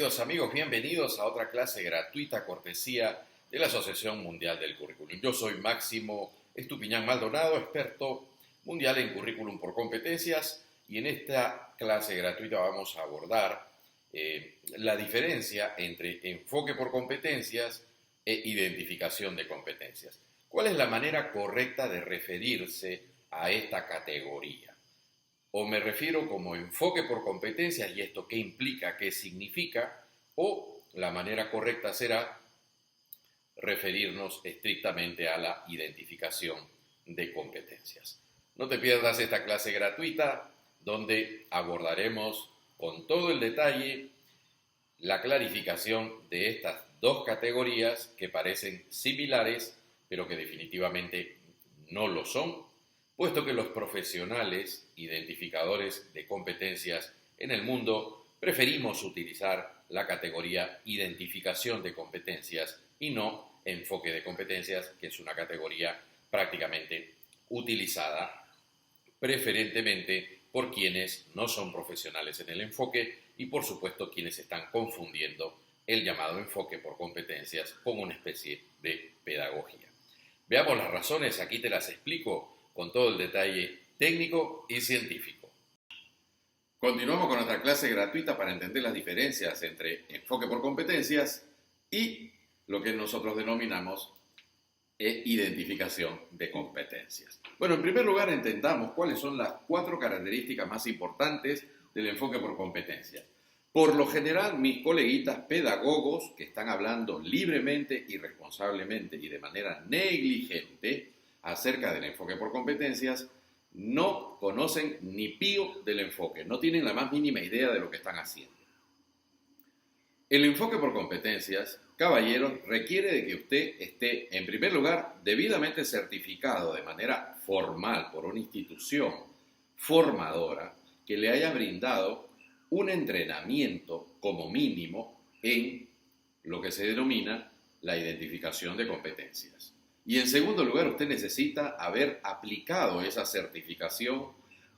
queridos amigos, bienvenidos a otra clase gratuita cortesía de la Asociación Mundial del Currículum. Yo soy Máximo Estupiñán Maldonado, experto mundial en currículum por competencias, y en esta clase gratuita vamos a abordar la diferencia entre enfoque por competencias e identificación de competencias. ¿Cuál es la manera correcta de referirse a esta categoría? O me refiero como enfoque por competencias, y esto qué implica, qué significa, o la manera correcta será referirnos estrictamente a la identificación de competencias. No te pierdas esta clase gratuita donde abordaremos con todo el detalle la clarificación de estas dos categorías que parecen similares, pero que definitivamente no lo son, puesto que los profesionales identificadores de competencias en el mundo preferimos utilizar la categoría identificación de competencias y no enfoque de competencias, que es una categoría prácticamente utilizada preferentemente por quienes no son profesionales en el enfoque y por supuesto quienes están confundiendo el llamado enfoque por competencias con una especie de pedagogía. Veamos las razones, aquí te las explico con todo el detalle técnico y científico. Continuamos con nuestra clase gratuita para entender las diferencias entre enfoque por competencias y lo que nosotros denominamos identificación de competencias. Bueno, en primer lugar entendamos cuáles son las 4 características más importantes del enfoque por competencias. Por lo general, mis coleguitas pedagogos que están hablando libremente, irresponsablemente y de manera negligente acerca del enfoque por competencias, no conocen ni pío del enfoque, no tienen la más mínima idea de lo que están haciendo. El enfoque por competencias, caballeros, requiere de que usted esté, en primer lugar, debidamente certificado de manera formal por una institución formadora que le haya brindado un entrenamiento como mínimo en lo que se denomina la identificación de competencias. Y en segundo lugar, usted necesita haber aplicado esa certificación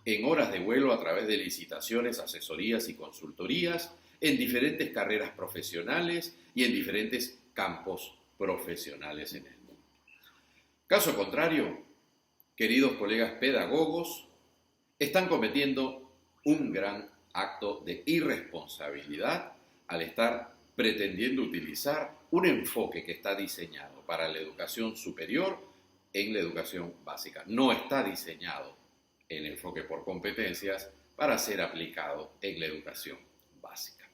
en horas de vuelo a través de licitaciones, asesorías y consultorías en diferentes carreras profesionales y en diferentes campos profesionales en el mundo. Caso contrario, queridos colegas pedagogos, están cometiendo un gran acto de irresponsabilidad al estar pretendiendo utilizar un enfoque que está diseñado para la educación superior en la educación básica. No está diseñado el enfoque por competencias para ser aplicado en la educación básica.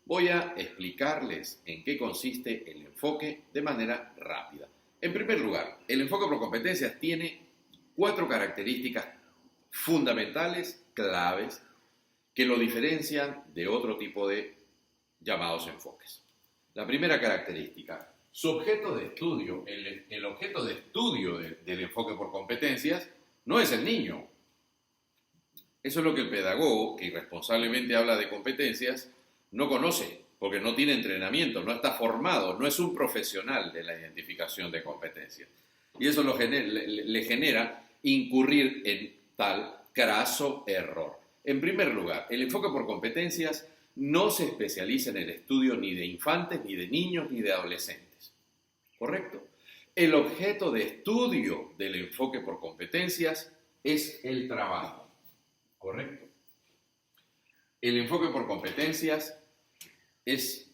Voy a explicarles en qué consiste el enfoque de manera rápida. En primer lugar, el enfoque por competencias tiene 4 características fundamentales, claves, que lo diferencian de otro tipo de llamados enfoques. La primera característica, su objeto de estudio, el objeto de estudio del enfoque por competencias no es el niño. Eso es lo que el pedagogo, que irresponsablemente habla de competencias, no conoce, porque no tiene entrenamiento, no está formado, no es un profesional de la identificación de competencias. Y eso le genera incurrir en tal craso error. En primer lugar, el enfoque por competencias no se especializa en el estudio ni de infantes, ni de niños, ni de adolescentes. ¿Correcto? El objeto de estudio del enfoque por competencias es el trabajo. ¿Correcto? El enfoque por competencias es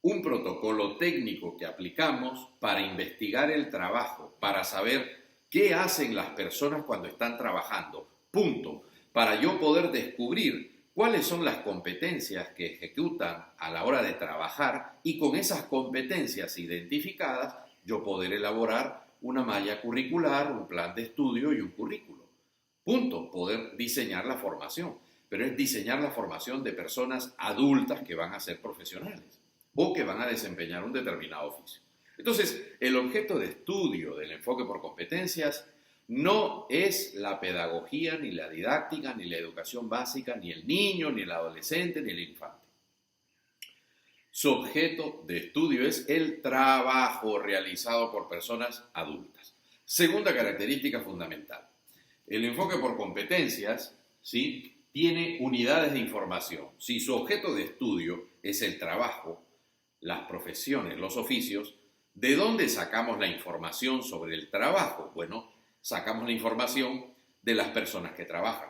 un protocolo técnico que aplicamos para investigar el trabajo, para saber qué hacen las personas cuando están trabajando. Punto. Para yo poder descubrir cuáles son las competencias que ejecutan a la hora de trabajar y con esas competencias identificadas yo poder elaborar una malla curricular, un plan de estudio y un currículo. Punto. Poder diseñar la formación, pero es diseñar la formación de personas adultas que van a ser profesionales o que van a desempeñar un determinado oficio. Entonces, el objeto de estudio del enfoque por competencias no es la pedagogía, ni la didáctica, ni la educación básica, ni el niño, ni el adolescente, ni el infante. Su objeto de estudio es el trabajo realizado por personas adultas. Segunda característica fundamental. El enfoque por competencias, ¿sí?, tiene unidades de información. Si su objeto de estudio es el trabajo, las profesiones, los oficios. ¿De dónde sacamos la información sobre el trabajo? Bueno, sacamos la información de las personas que trabajan.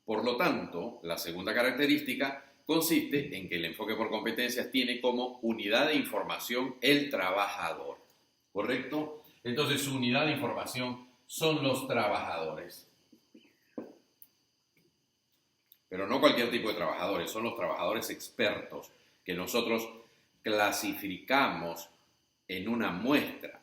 Por lo tanto, la segunda característica consiste en que el enfoque por competencias tiene como unidad de información el trabajador. ¿Correcto? Entonces, su unidad de información son los trabajadores. Pero no cualquier tipo de trabajadores, son los trabajadores expertos que nosotros clasificamos en una muestra.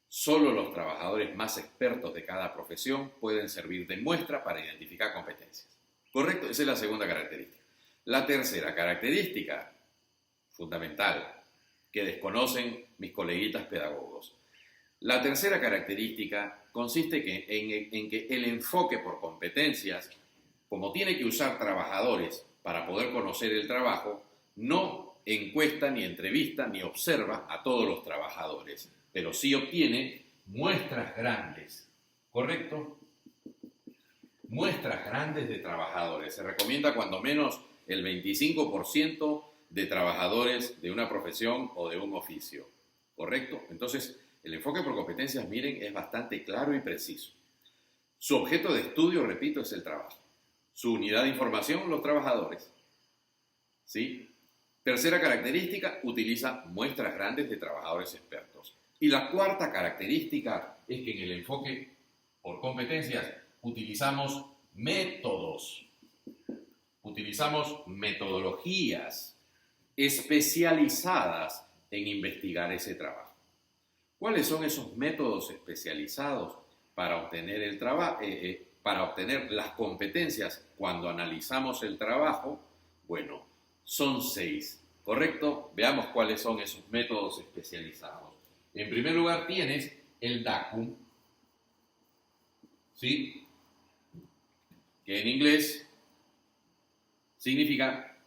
Solo los trabajadores más expertos de cada profesión pueden servir de muestra para identificar competencias. ¿Correcto? Esa es la segunda característica. La tercera característica fundamental que desconocen mis coleguitas pedagogos. La tercera característica consiste en que el enfoque por competencias, como tiene que usar trabajadores para poder conocer el trabajo, no encuesta, ni entrevista, ni observa a todos los trabajadores, pero sí obtiene muestras grandes, ¿correcto? Muestras grandes de trabajadores. Se recomienda cuando menos el 25% de trabajadores de una profesión o de un oficio, ¿correcto? Entonces, el enfoque por competencias, miren, es bastante claro y preciso. Su objeto de estudio, repito, es el trabajo. Su unidad de información, los trabajadores. ¿Sí? Tercera característica, utiliza muestras grandes de trabajadores expertos. Y la cuarta característica es que en el enfoque por competencias utilizamos métodos, utilizamos metodologías especializadas en investigar ese trabajo. ¿Cuáles son esos métodos especializados para obtener para obtener las competencias cuando analizamos el trabajo? Bueno, son 6, ¿correcto? Veamos cuáles son esos métodos especializados. En primer lugar tienes el DACUM, ¿sí? Que en inglés significa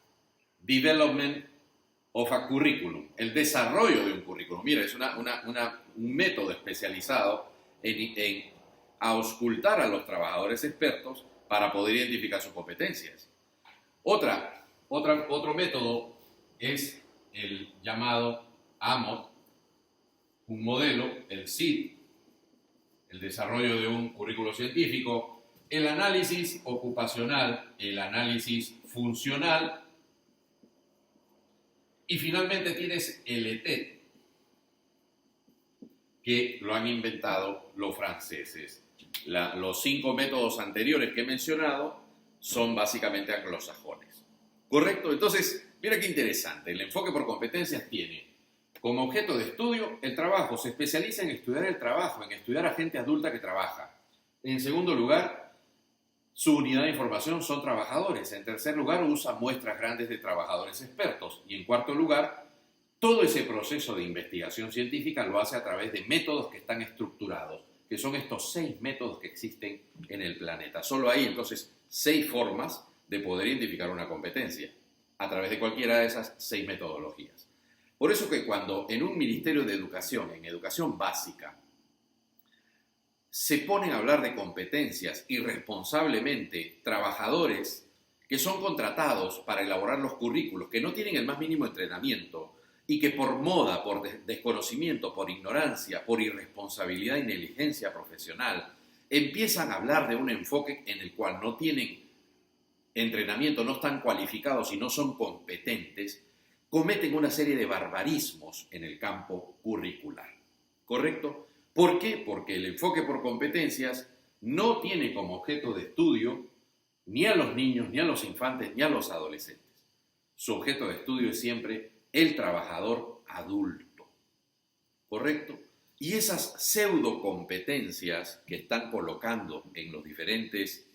Development of a Curriculum, el desarrollo de un currículum. Mira, es un método especializado en auscultar a los trabajadores expertos para poder identificar sus competencias. Otro método es el llamado AMOT, un modelo, el SID, el desarrollo de un currículo científico, el análisis ocupacional, el análisis funcional, y finalmente tienes el ETED, que lo han inventado los franceses. Los 5 métodos anteriores que he mencionado son básicamente anglosajones. ¿Correcto? Entonces, mira qué interesante. El enfoque por competencias tiene como objeto de estudio el trabajo. Se especializa en estudiar el trabajo, en estudiar a gente adulta que trabaja. En segundo lugar, su unidad de información son trabajadores. En tercer lugar, usa muestras grandes de trabajadores expertos. Y en cuarto lugar, todo ese proceso de investigación científica lo hace a través de métodos que están estructurados, que son estos 6 métodos que existen en el planeta. Solo hay entonces 6 formas de poder identificar una competencia, a través de cualquiera de esas 6 metodologías. Por eso que cuando en un ministerio de educación, en educación básica, se ponen a hablar de competencias irresponsablemente trabajadores que son contratados para elaborar los currículos, que no tienen el más mínimo entrenamiento y que por moda, por desconocimiento, por ignorancia, por irresponsabilidad y negligencia profesional, empiezan a hablar de un enfoque en el cual no tienen entrenamiento, no están cualificados y no son competentes, cometen una serie de barbarismos en el campo curricular. ¿Correcto? ¿Por qué? Porque el enfoque por competencias no tiene como objeto de estudio ni a los niños, ni a los infantes, ni a los adolescentes. Su objeto de estudio es siempre el trabajador adulto. ¿Correcto? Y esas pseudocompetencias que están colocando en los diferentes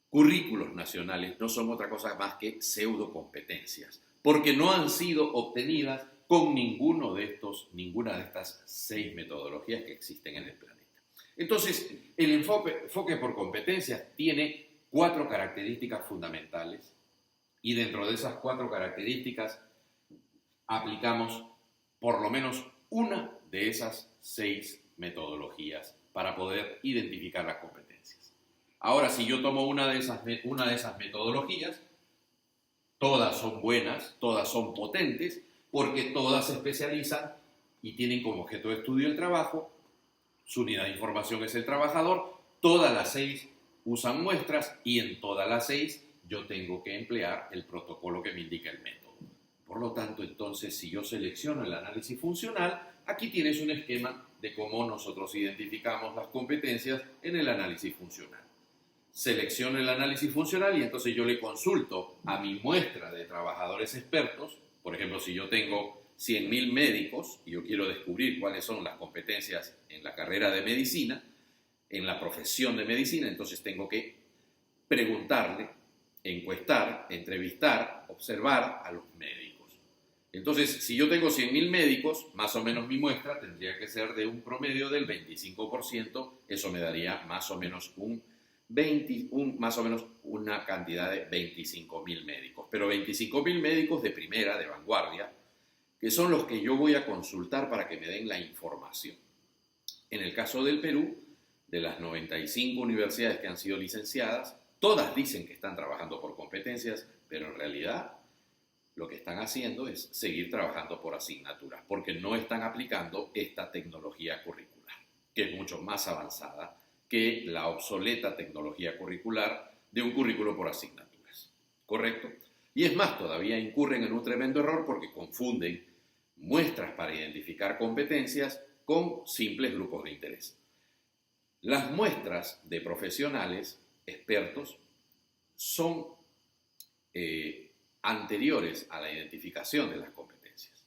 currículos nacionales no son otra cosa más que pseudocompetencias, porque no han sido obtenidas con ninguna de estas 6 metodologías que existen en el planeta. Entonces, el enfoque por competencias tiene 4 características fundamentales y dentro de esas 4 características aplicamos por lo menos una de esas 6 metodologías para poder identificar las competencias. Ahora, si yo tomo una de esas metodologías, Todas son buenas, todas son potentes, porque todas se especializan y tienen como objeto de estudio el trabajo. Su unidad de información es el trabajador. Todas las 6 usan muestras y en todas las 6 yo tengo que emplear el protocolo que me indica el método. Por lo tanto, entonces, si yo selecciono el análisis funcional, aquí tienes un esquema de cómo nosotros identificamos las competencias en el análisis funcional. Selecciono el análisis funcional y entonces yo le consulto a mi muestra de trabajadores expertos. Por ejemplo, si yo tengo 100.000 médicos y yo quiero descubrir cuáles son las competencias en la carrera de medicina, en la profesión de medicina, entonces tengo que preguntarle, encuestar, entrevistar, observar a los médicos. Entonces, si yo tengo 100.000 médicos, más o menos mi muestra tendría que ser de un promedio del 25%, eso me daría más o menos una cantidad de 25.000 médicos. Pero 25.000 médicos de primera, de vanguardia, que son los que yo voy a consultar para que me den la información. En el caso del Perú, de las 95 universidades que han sido licenciadas, todas dicen que están trabajando por competencias, pero en realidad lo que están haciendo es seguir trabajando por asignaturas, porque no están aplicando esta tecnología curricular, que es mucho más avanzada que la obsoleta tecnología curricular de un currículo por asignaturas. ¿Correcto? Y es más, todavía incurren en un tremendo error porque confunden muestras para identificar competencias con simples grupos de interés. Las muestras de profesionales, expertos, son anteriores a la identificación de las competencias.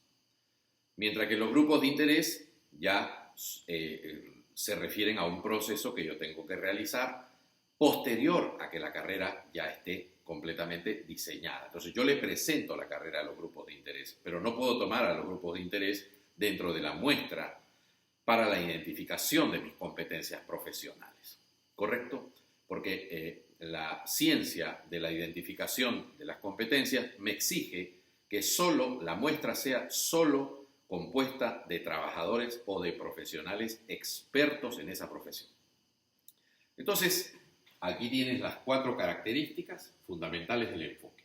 Mientras que los grupos de interés ya se refieren a un proceso que yo tengo que realizar posterior a que la carrera ya esté completamente diseñada. Entonces yo le presento la carrera a los grupos de interés, pero no puedo tomar a los grupos de interés dentro de la muestra para la identificación de mis competencias profesionales. ¿Correcto? Porque la ciencia de la identificación de las competencias me exige que solo la muestra sea solo compuesta de trabajadores o de profesionales expertos en esa profesión. Entonces, aquí tienes las 4 características fundamentales del enfoque.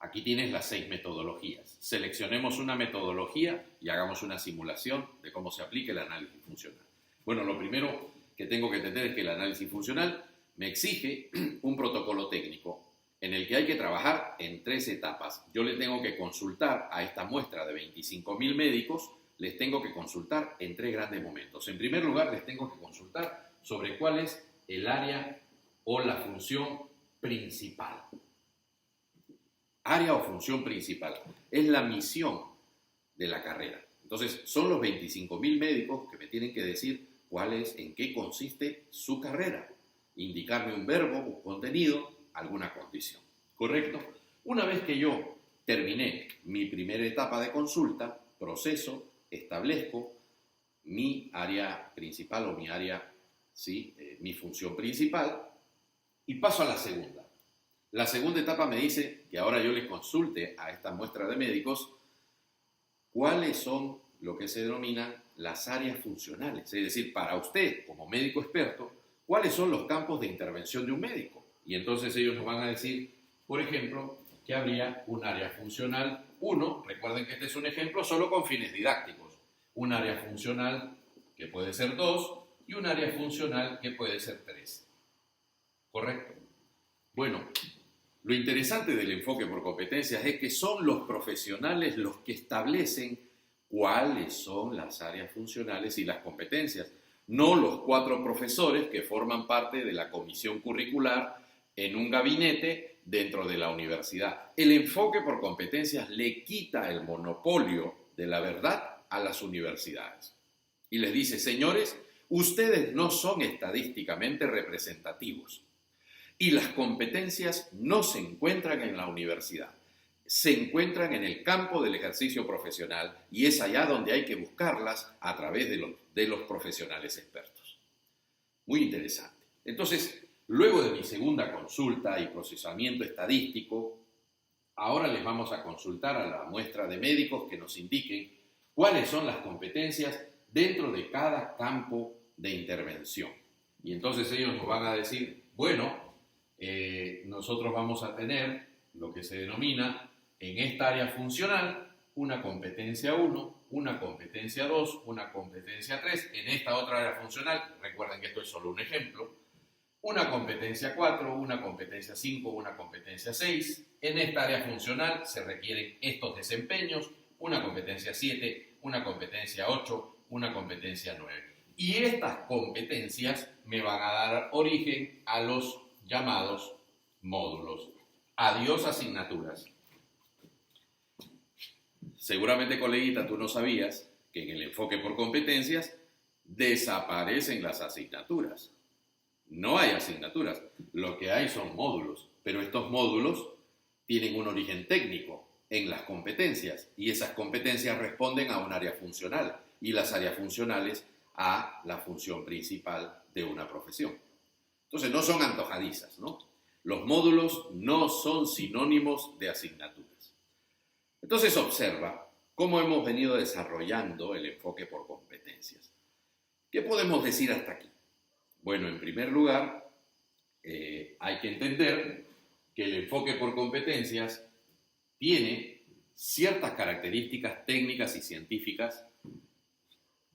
Aquí tienes las 6 metodologías. Seleccionemos una metodología y hagamos una simulación de cómo se aplica el análisis funcional. Bueno, lo primero que tengo que entender es que el análisis funcional me exige un protocolo técnico en el que hay que trabajar en 3 etapas. Yo le tengo que consultar a esta muestra de 25.000 médicos, les tengo que consultar en 3 grandes momentos. En primer lugar, les tengo que consultar sobre cuál es el área o la función principal. Área o función principal es la misión de la carrera. Entonces, son los 25.000 médicos que me tienen que decir cuál es, en qué consiste su carrera. Indicarme un verbo, un contenido, alguna condición. ¿Correcto? Una vez que yo terminé mi primera etapa de consulta, proceso, establezco mi área principal o mi área, ¿sí? Mi función principal y paso a la segunda. La segunda etapa me dice que ahora yo le consulte a esta muestra de médicos cuáles son lo que se denominan las áreas funcionales. Es decir, para usted, como médico experto, cuáles son los campos de intervención de un médico. Y entonces ellos nos van a decir, por ejemplo, que habría un área funcional 1, recuerden que este es un ejemplo solo con fines didácticos, un área funcional que puede ser 2 y un área funcional que puede ser 3. ¿Correcto? Bueno, lo interesante del enfoque por competencias es que son los profesionales los que establecen cuáles son las áreas funcionales y las competencias, no los 4 profesores que forman parte de la comisión curricular en un gabinete dentro de la universidad. El enfoque por competencias le quita el monopolio de la verdad a las universidades. Y les dice, señores, ustedes no son estadísticamente representativos y las competencias no se encuentran en la universidad, se encuentran en el campo del ejercicio profesional y es allá donde hay que buscarlas a través de los profesionales expertos. Muy interesante. Entonces, luego de mi segunda consulta y procesamiento estadístico, ahora les vamos a consultar a la muestra de médicos que nos indiquen cuáles son las competencias dentro de cada campo de intervención. Y entonces ellos nos van a decir, bueno, nosotros vamos a tener lo que se denomina en esta área funcional una competencia 1, una competencia 2, una competencia 3. En esta otra área funcional, recuerden que esto es solo un ejemplo, una competencia 4, una competencia 5, una competencia 6. En esta área funcional se requieren estos desempeños, una competencia 7, una competencia 8, una competencia 9. Y estas competencias me van a dar origen a los llamados módulos. Adiós asignaturas. Seguramente, coleguita, tú no sabías que en el enfoque por competencias desaparecen las asignaturas. No hay asignaturas, lo que hay son módulos, pero estos módulos tienen un origen técnico en las competencias y esas competencias responden a un área funcional y las áreas funcionales a la función principal de una profesión. Entonces no son antojadizas, ¿no? Los módulos no son sinónimos de asignaturas. Entonces observa cómo hemos venido desarrollando el enfoque por competencias. ¿Qué podemos decir hasta aquí? Bueno, en primer lugar, hay que entender que el enfoque por competencias tiene ciertas características técnicas y científicas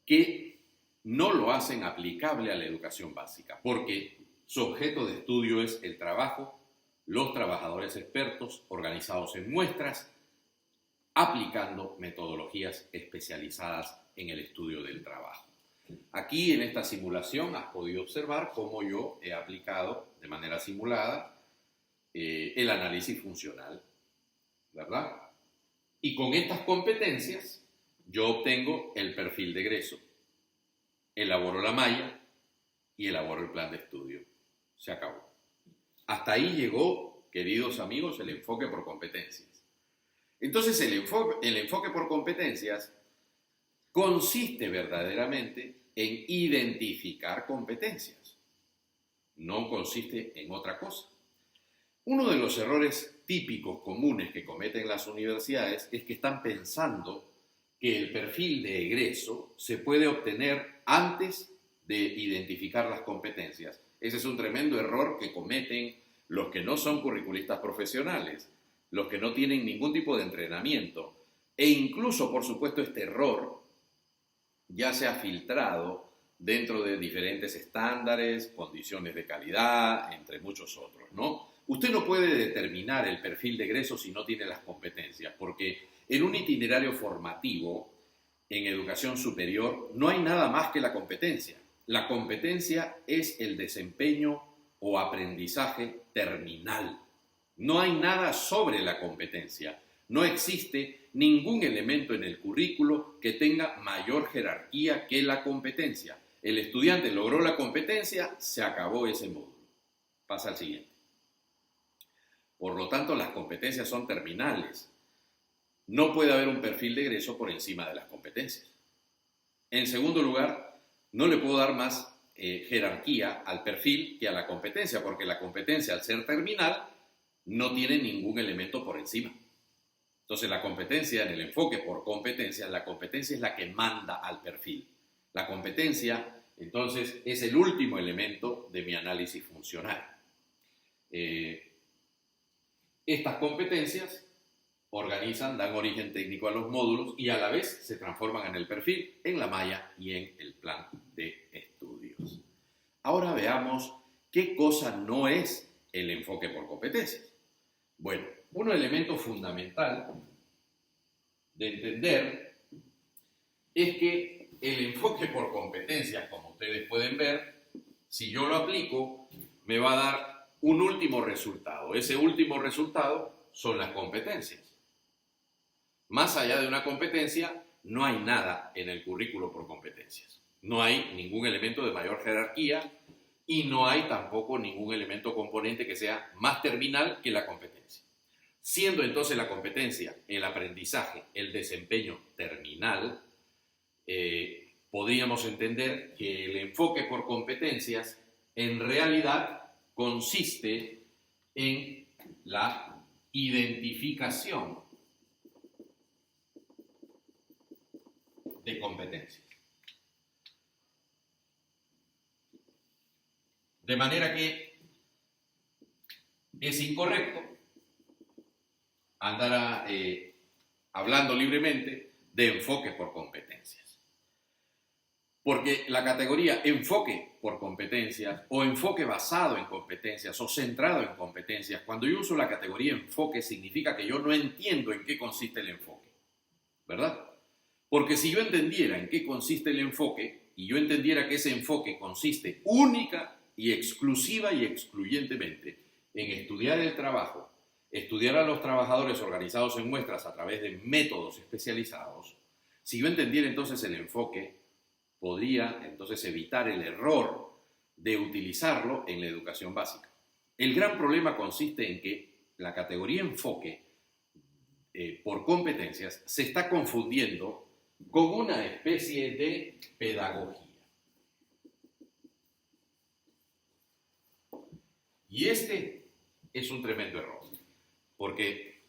que no lo hacen aplicable a la educación básica, porque su objeto de estudio es el trabajo, los trabajadores expertos organizados en muestras, aplicando metodologías especializadas en el estudio del trabajo. Aquí en esta simulación has podido observar cómo yo he aplicado de manera simulada el análisis funcional, ¿verdad? Y con estas competencias yo obtengo el perfil de egreso, elaboro la malla y elaboro el plan de estudio. Se acabó. Hasta ahí llegó, queridos amigos, el enfoque por competencias. Entonces el enfoque por competencias consiste verdaderamente en identificar competencias. No consiste en otra cosa. Uno de los errores típicos comunes que cometen las universidades es que están pensando que el perfil de egreso se puede obtener antes de identificar las competencias. Ese es un tremendo error que cometen los que no son curriculistas profesionales, los que no tienen ningún tipo de entrenamiento. E incluso, por supuesto, este error ya se ha filtrado dentro de diferentes estándares, condiciones de calidad, entre muchos otros, ¿no? Usted no puede determinar el perfil de egreso si no tiene las competencias, porque en un itinerario formativo en educación superior no hay nada más que la competencia. La competencia es el desempeño o aprendizaje terminal. No hay nada sobre la competencia. No existe ningún elemento en el currículo que tenga mayor jerarquía que la competencia. El estudiante logró la competencia, se acabó ese módulo. Pasa al siguiente. Por lo tanto, las competencias son terminales. No puede haber un perfil de egreso por encima de las competencias. En segundo lugar, no le puedo dar más jerarquía al perfil que a la competencia, porque la competencia, al ser terminal, no tiene ningún elemento por encima. Entonces, la competencia, en el enfoque por competencia, la competencia es la que manda al perfil. La competencia, entonces, es el último elemento de mi análisis funcional. Estas competencias organizan, dan origen técnico a los módulos y a la vez se transforman en el perfil, en la malla y en el plan de estudios. Ahora veamos qué cosa no es el enfoque por competencias. Bueno, un elemento fundamental de entender es que el enfoque por competencias, como ustedes pueden ver, si yo lo aplico, me va a dar un último resultado. Ese último resultado son las competencias. Más allá de una competencia, no hay nada en el currículo por competencias. No hay ningún elemento de mayor jerarquía y no hay tampoco ningún elemento componente que sea más terminal que la competencia. Siendo entonces la competencia, el aprendizaje, el desempeño terminal, podríamos entender que el enfoque por competencias en realidad consiste en la identificación de competencias. De manera que es incorrecto andar hablando libremente de enfoque por competencias. Porque la categoría enfoque por competencias o enfoque basado en competencias o centrado en competencias, cuando yo uso la categoría enfoque significa que yo no entiendo en qué consiste el enfoque, ¿verdad? Porque si yo entendiera en qué consiste el enfoque y yo entendiera que ese enfoque consiste única y exclusiva y excluyentemente en estudiar el trabajo, estudiar a los trabajadores organizados en muestras a través de métodos especializados, si yo entendiera entonces el enfoque, podría entonces evitar el error de utilizarlo en la educación básica. El gran problema consiste en que la categoría enfoque por competencias se está confundiendo con una especie de pedagogía. Y este es un tremendo error, porque,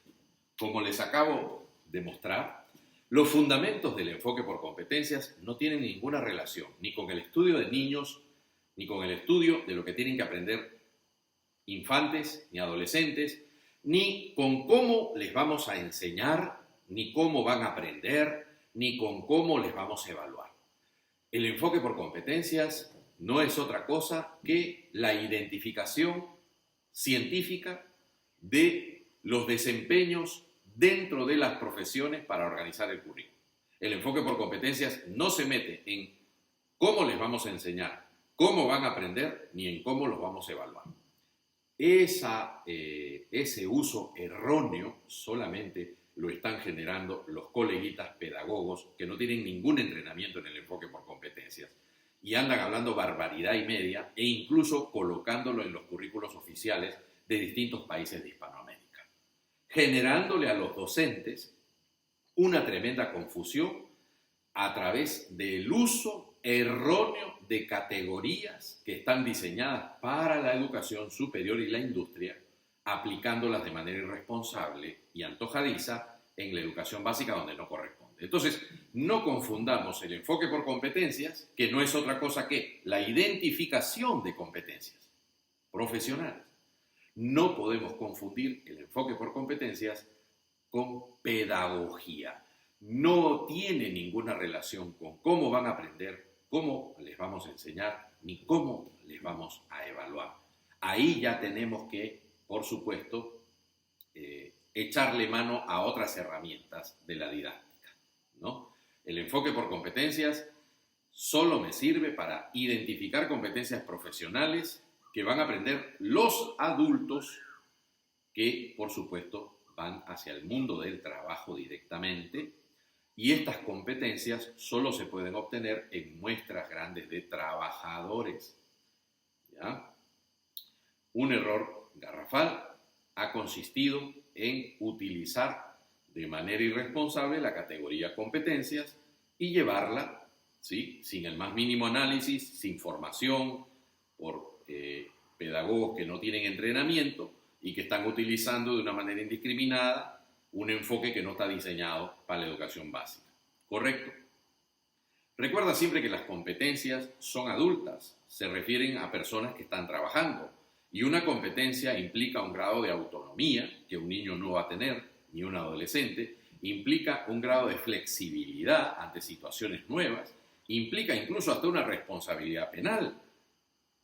como les acabo de mostrar, los fundamentos del enfoque por competencias no tienen ninguna relación ni con el estudio de niños, ni con el estudio de lo que tienen que aprender infantes ni adolescentes, ni con cómo les vamos a enseñar, ni cómo van a aprender, ni con cómo les vamos a evaluar. El enfoque por competencias no es otra cosa que la identificación científica de los desempeños dentro de las profesiones para organizar el currículum. El enfoque por competencias no se mete en cómo les vamos a enseñar, cómo van a aprender, ni en cómo los vamos a evaluar. Ese uso erróneo solamente lo están generando los coleguitas pedagogos que no tienen ningún entrenamiento en el enfoque por competencias y andan hablando barbaridad y media e incluso colocándolo en los currículos oficiales de distintos países de Hispanoamérica, generándole a los docentes una tremenda confusión a través del uso erróneo de categorías que están diseñadas para la educación superior y la industria, aplicándolas de manera irresponsable y antojadiza en la educación básica donde no corresponde. Entonces, no confundamos el enfoque por competencias, que no es otra cosa que la identificación de competencias profesionales. No podemos confundir el enfoque por competencias con pedagogía. No tiene ninguna relación con cómo van a aprender, cómo les vamos a enseñar, ni cómo les vamos a evaluar. Ahí ya tenemos que, por supuesto, echarle mano a otras herramientas de la didáctica, ¿no? El enfoque por competencias solo me sirve para identificar competencias profesionales que van a aprender los adultos que, por supuesto, van hacia el mundo del trabajo directamente, y estas competencias solo se pueden obtener en muestras grandes de trabajadores, ¿ya? Un error garrafal ha consistido en utilizar de manera irresponsable la categoría competencias y llevarla, ¿sí?, sin el más mínimo análisis, sin formación, por pedagogos que no tienen entrenamiento y que están utilizando de una manera indiscriminada un enfoque que no está diseñado para la educación básica. ¿Correcto? Recuerda siempre que las competencias son adultas, se refieren a personas que están trabajando, y una competencia implica un grado de autonomía que un niño no va a tener, ni un adolescente, implica un grado de flexibilidad ante situaciones nuevas, implica incluso hasta una responsabilidad penal.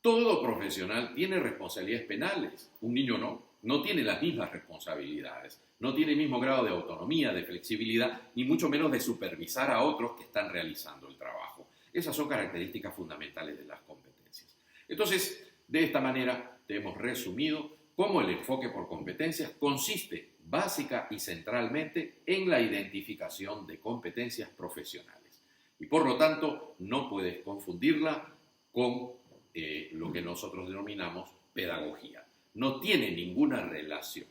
Todo profesional tiene responsabilidades penales, un niño no tiene las mismas responsabilidades, no tiene el mismo grado de autonomía, de flexibilidad, ni mucho menos de supervisar a otros que están realizando el trabajo. Esas son características fundamentales de las competencias. Entonces, de esta manera te hemos resumido cómo el enfoque por competencias consiste básica y centralmente en la identificación de competencias profesionales. Y por lo tanto, no puedes confundirla con lo que nosotros denominamos pedagogía. No tiene ninguna relación.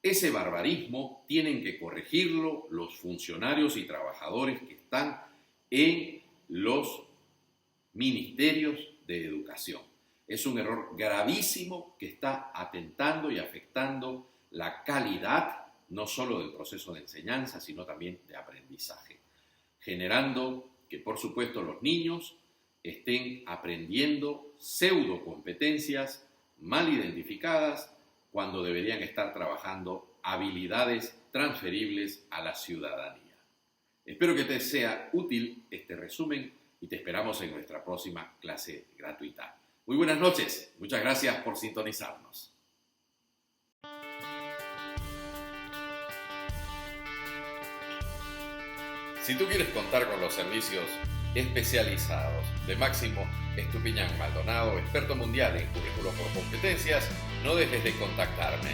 Ese barbarismo tienen que corregirlo los funcionarios y trabajadores que están en los ministerios de educación. Es un error gravísimo que está atentando y afectando la calidad no solo del proceso de enseñanza, sino también de aprendizaje, generando que, por supuesto, los niños estén aprendiendo pseudocompetencias mal identificadas cuando deberían estar trabajando habilidades transferibles a la ciudadanía. Espero que te sea útil este resumen y te esperamos en nuestra próxima clase gratuita. Muy buenas noches, muchas gracias por sintonizarnos. Si tú quieres contar con los servicios especializados de Máximo Estupiñán Maldonado, experto mundial en currículo por competencias, no dejes de contactarme.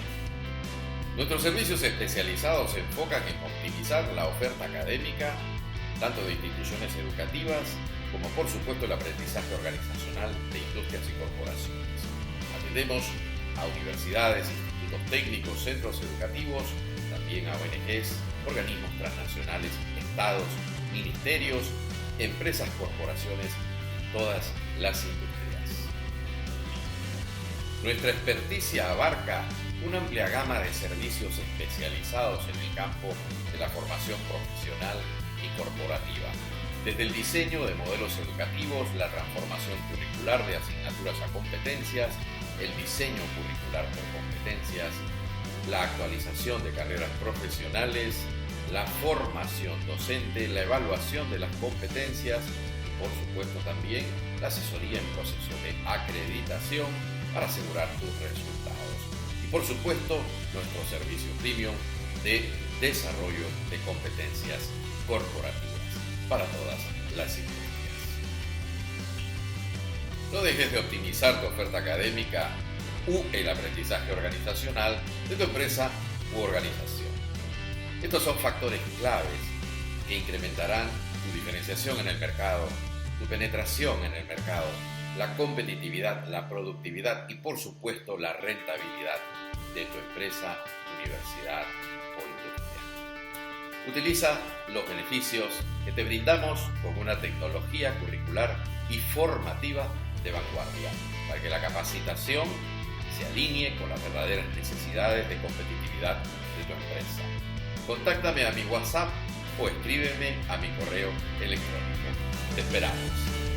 Nuestros servicios especializados se enfocan en optimizar la oferta académica, tanto de instituciones educativas, como por supuesto el aprendizaje organizacional de industrias y corporaciones. Atendemos a universidades, institutos técnicos, centros educativos, también a ONGs, organismos transnacionales, estados, ministerios, empresas, corporaciones y todas las industrias. Nuestra experticia abarca una amplia gama de servicios especializados en el campo de la formación profesional y corporativa, desde el diseño de modelos educativos, la transformación curricular de asignaturas a competencias, el diseño curricular por competencias, la actualización de carreras profesionales, la formación docente, la evaluación de las competencias y por supuesto también la asesoría en proceso de acreditación para asegurar tus resultados. Y por supuesto nuestro servicio premium de desarrollo de competencias corporativas para todas las industrias. No dejes de optimizar tu oferta académica u el aprendizaje organizacional de tu empresa u organización. Estos son factores claves que incrementarán tu diferenciación en el mercado, tu penetración en el mercado, la competitividad, la productividad y por supuesto la rentabilidad de tu empresa, universidad o industria. Utiliza los beneficios que te brindamos con una tecnología curricular y formativa de vanguardia para que la capacitación se alinee con las verdaderas necesidades de competitividad de tu empresa. Contáctame a mi WhatsApp o escríbeme a mi correo electrónico. Te esperamos.